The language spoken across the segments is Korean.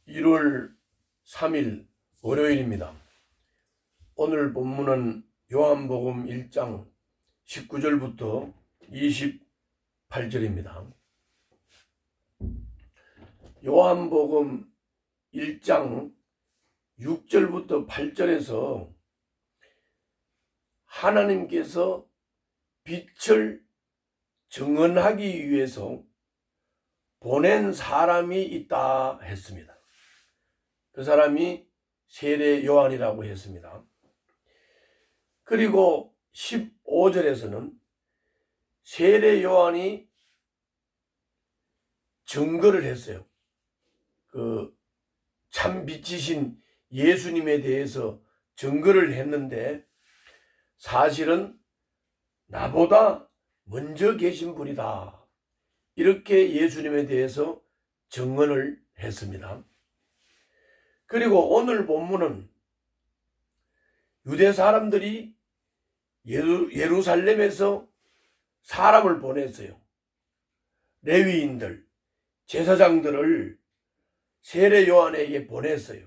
1월 3일 월요일입니다. 오늘 본문은 요한복음 1장 19절부터 28절입니다. 요한복음 1장 6절부터 8절에서 하나님께서 빛을 증언하기 위해서 보낸 사람이 있다 했습니다. 그 사람이 세례 요한이라고 했습니다. 그리고 15절에서는 세례 요한이 증거를 했어요. 참 빛이신 예수님에 대해서 증거를 했는데 사실은 나보다 먼저 계신 분이다. 이렇게 예수님에 대해서 증언을 했습니다. 그리고 오늘 본문은 유대 사람들이 예루살렘에서 사람을 보냈어요. 레위인들, 제사장들을 세례 요한에게 보냈어요.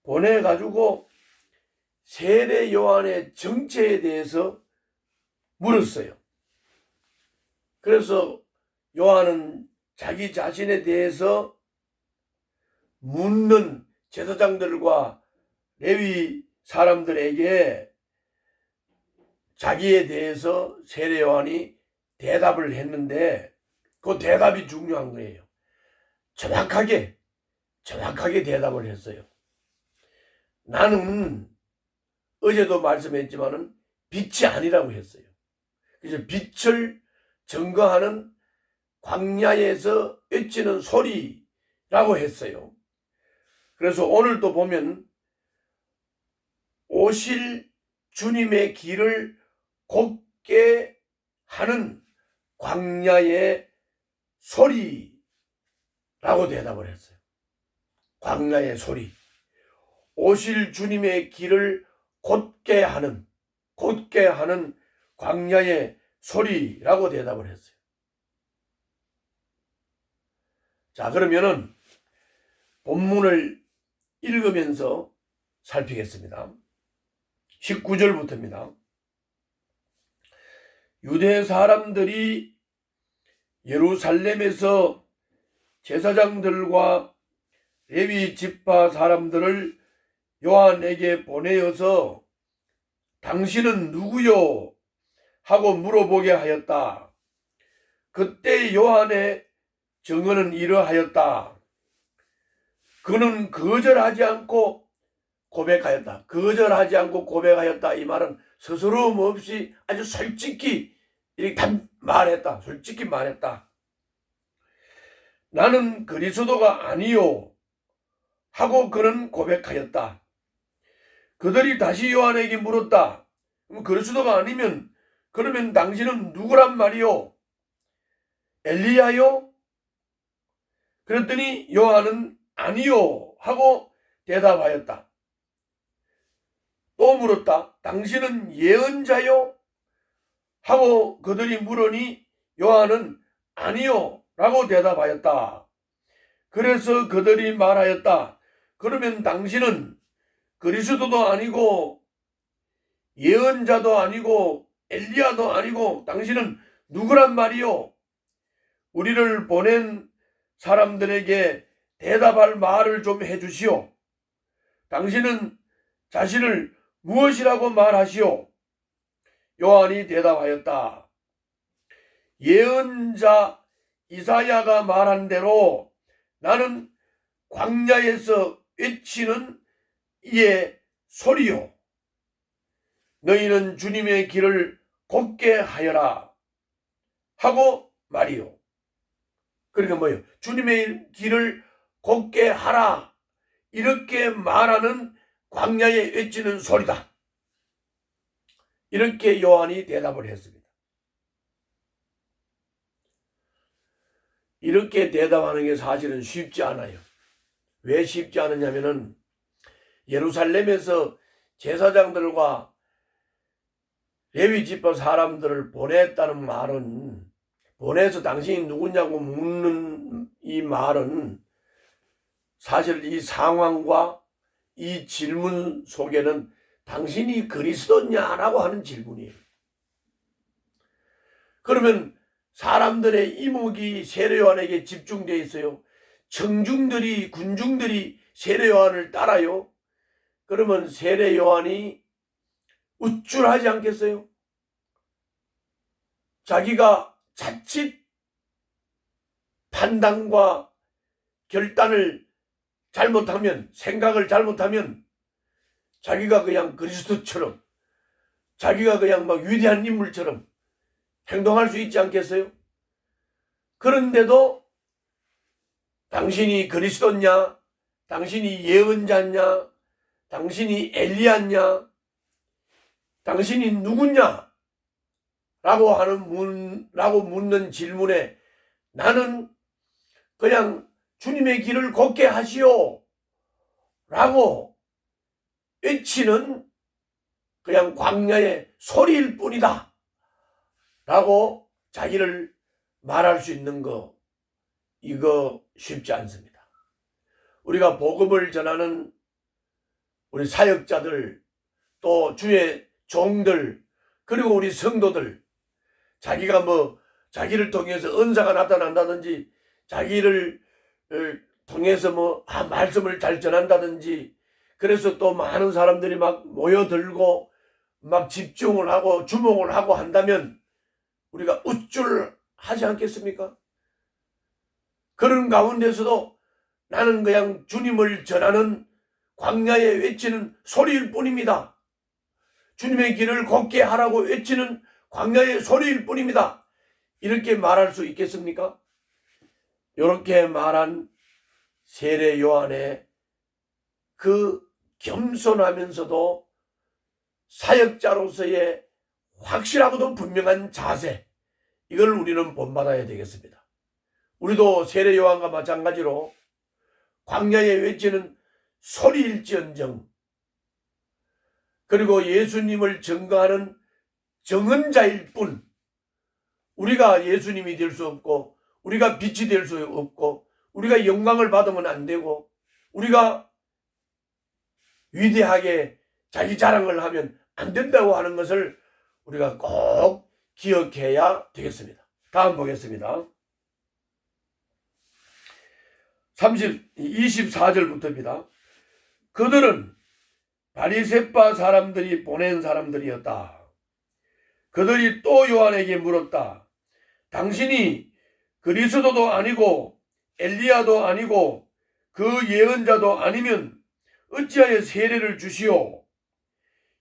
보내가지고 세례 요한의 정체에 대해서 물었어요. 그래서 요한은 자기 자신에 대해서 묻는 제사장들과 레위 사람들에게 자기에 대해서 세례 요한이 대답을 했는데 그 대답이 중요한 거예요. 정확하게 대답을 했어요. 나는 어제도 말씀했지만은 빛이 아니라고 했어요. 그래서 빛을 증거하는 광야에서 외치는 소리라고 했어요. 그래서 오늘도 보면 오실 주님의 길을 곱게 하는 광야의 소리라고 대답을 했어요. 광야의 소리. 오실 주님의 길을 곧게 하는 광야의 소리라고 대답을 했어요. 자, 그러면은 본문을 읽으면서 살피겠습니다. 19절부터입니다. 유대 사람들이 예루살렘에서 제사장들과 레위 지파 사람들을 요한에게 보내어서 당신은 누구요? 하고 물어보게 하였다. 그때 요한의 증언은 이러하였다. 그는 거절하지 않고 고백하였다. 거절하지 않고 고백하였다. 이 말은 스스럼 없이 아주 솔직히 이렇게 말했다. 솔직히 말했다. 나는 그리스도가 아니요 하고 그는 고백하였다. 그들이 다시 요한에게 물었다. 그리스도가 아니면 그러면 당신은 누구란 말이요? 엘리야요? 그랬더니 요한은 아니요 하고 대답하였다. 또 물었다. 당신은 예언자요? 하고 그들이 물으니 요한은 아니요 라고 대답하였다. 그래서 그들이 말하였다. 그러면 당신은 그리스도도 아니고 예언자도 아니고 엘리야도 아니고 당신은 누구란 말이요? 우리를 보낸 사람들에게 대답할 말을 좀 해주시오. 당신은 자신을 무엇이라고 말하시오? 요한이 대답하였다. 예언자 이사야가 말한 대로 나는 광야에서 외치는 이의 소리요. 너희는 주님의 길을 곱게 하여라 하고 말이요. 그러니까 뭐예요? 주님의 길을 곱게 하라. 이렇게 말하는 광야에 외치는 소리다. 이렇게 요한이 대답을 했습니다. 이렇게 대답하는 게 사실은 쉽지 않아요. 왜 쉽지 않느냐면은 예루살렘에서 제사장들과 레위 지파 사람들을 보냈다는 말은, 보내서 당신이 누구냐고 묻는 이 말은 사실 이 상황과 이 질문 속에는 당신이 그리스도냐라고 하는 질문이에요. 그러면 사람들의 이목이 세례 요한에게 집중되어 있어요. 청중들이, 군중들이 세례 요한을 따라요. 그러면 세례 요한이 우쭐하지 않겠어요? 자기가 자칫 판단과 결단을 잘못하면, 생각을 잘못하면 자기가 그냥 그리스도처럼, 자기가 그냥 막 위대한 인물처럼 행동할 수 있지 않겠어요? 그런데도 당신이 그리스도냐, 당신이 예언자냐, 당신이 엘리야냐, 당신이 누구냐? 라고 묻는 질문에 나는 그냥 주님의 길을 걷게 하시오 라고 외치는 그냥 광야의 소리일 뿐이다 라고 자기를 말할 수 있는 거, 이거 쉽지 않습니다. 우리가 복음을 전하는 우리 사역자들, 또 주의 종들, 그리고 우리 성도들, 자기가 자기를 통해서 은사가 나타난다든지, 자기를 통해서 말씀을 잘 전한다든지, 그래서 또 많은 사람들이 막 모여들고 막 집중을 하고 주목을 하고 한다면 우리가 우쭐하지 않겠습니까? 그런 가운데서도 나는 그냥 주님을 전하는 광야에 외치는 소리일 뿐입니다. 주님의 길을 걷게 하라고 외치는 광야의 소리일 뿐입니다. 이렇게 말할 수 있겠습니까? 이렇게 말한 세례 요한의 그 겸손하면서도 사역자로서의 확실하고도 분명한 자세, 이걸 우리는 본받아야 되겠습니다. 우리도 세례 요한과 마찬가지로 광야에 외치는 소리일지언정, 그리고 예수님을 증거하는 증언자일 뿐, 우리가 예수님이 될 수 없고, 우리가 빛이 될 수 없고, 우리가 영광을 받으면 안 되고, 우리가 위대하게 자기 자랑을 하면 안 된다고 하는 것을 우리가 꼭 기억해야 되겠습니다. 다음 보겠습니다. 24절부터입니다. 그들은 바리새파 사람들이 보낸 사람들이었다. 그들이 또 요한에게 물었다. 당신이 그리스도도 아니고 엘리야도 아니고 그 예언자도 아니면 어찌하여 세례를 주시오?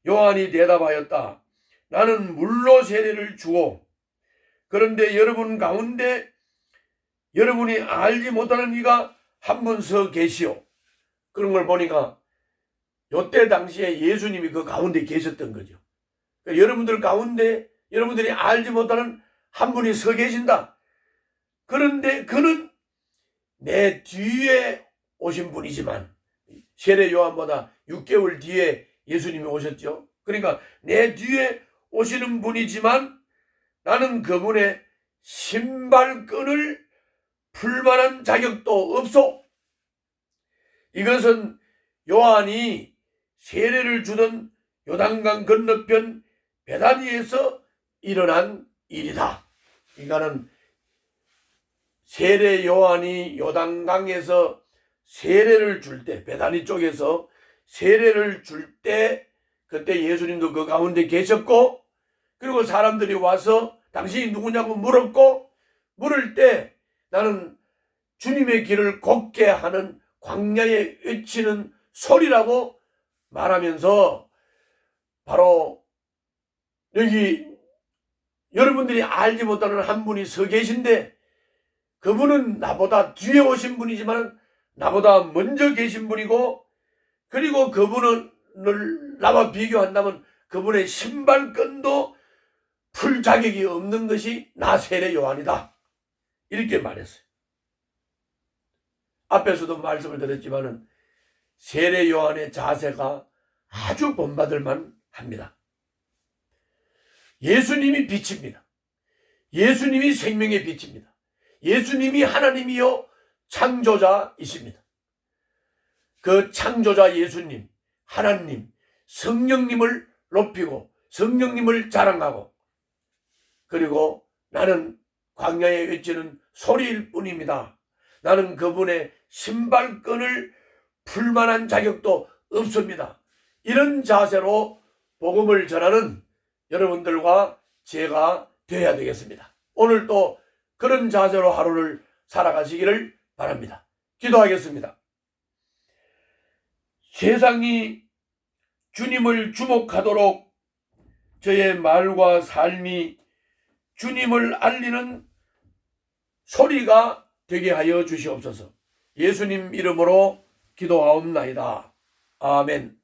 요한이 대답하였다. 나는 물로 세례를 주고, 그런데 여러분 가운데 여러분이 알지 못하는 이가 한 분 서 계시오. 그런 걸 보니까 요때 당시에 예수님이 그 가운데 계셨던 거죠. 그러니까 여러분들 가운데 여러분들이 알지 못하는 한 분이 서 계신다. 그런데 그는 내 뒤에 오신 분이지만, 세례 요한보다 6개월 뒤에 예수님이 오셨죠. 그러니까 내 뒤에 오시는 분이지만 나는 그분의 신발끈을 풀 만한 자격도 없소. 이것은 요한이 세례를 주던 요단강 건너편 베다니에서 일어난 일이다. 이거는 세례 요한이 요단강에서 세례를 줄 때, 베다니 쪽에서 세례를 줄 때, 그때 예수님도 그 가운데 계셨고, 그리고 사람들이 와서 당신이 누구냐고 물었고, 물을 때 나는 주님의 길을 걷게 하는 광야에 외치는 소리라고 말하면서, 바로 여기 여러분들이 알지 못하는 한 분이 서 계신데, 그분은 나보다 뒤에 오신 분이지만 나보다 먼저 계신 분이고, 그리고 그분을 나와 비교한다면 그분의 신발끈도 풀 자격이 없는 것이 나 세례 요한이다. 이렇게 말했어요. 앞에서도 말씀을 드렸지만은 세례 요한의 자세가 아주 본받을만 합니다. 예수님이 빛입니다. 예수님이 생명의 빛입니다. 예수님이 하나님이요 창조자이십니다. 그 창조자 예수님, 하나님, 성령님을 높이고 성령님을 자랑하고, 그리고 나는 광야에 외치는 소리일 뿐입니다. 나는 그분의 신발끈을 풀 만한 자격도 없습니다. 이런 자세로 복음을 전하는 여러분들과 제가 되어야 되겠습니다. 오늘 또 그런 자세로 하루를 살아가시기를 바랍니다. 기도하겠습니다. 세상이 주님을 주목하도록 저의 말과 삶이 주님을 알리는 소리가 되게 하여 주시옵소서. 예수님 이름으로 기도하옵나이다. 아멘.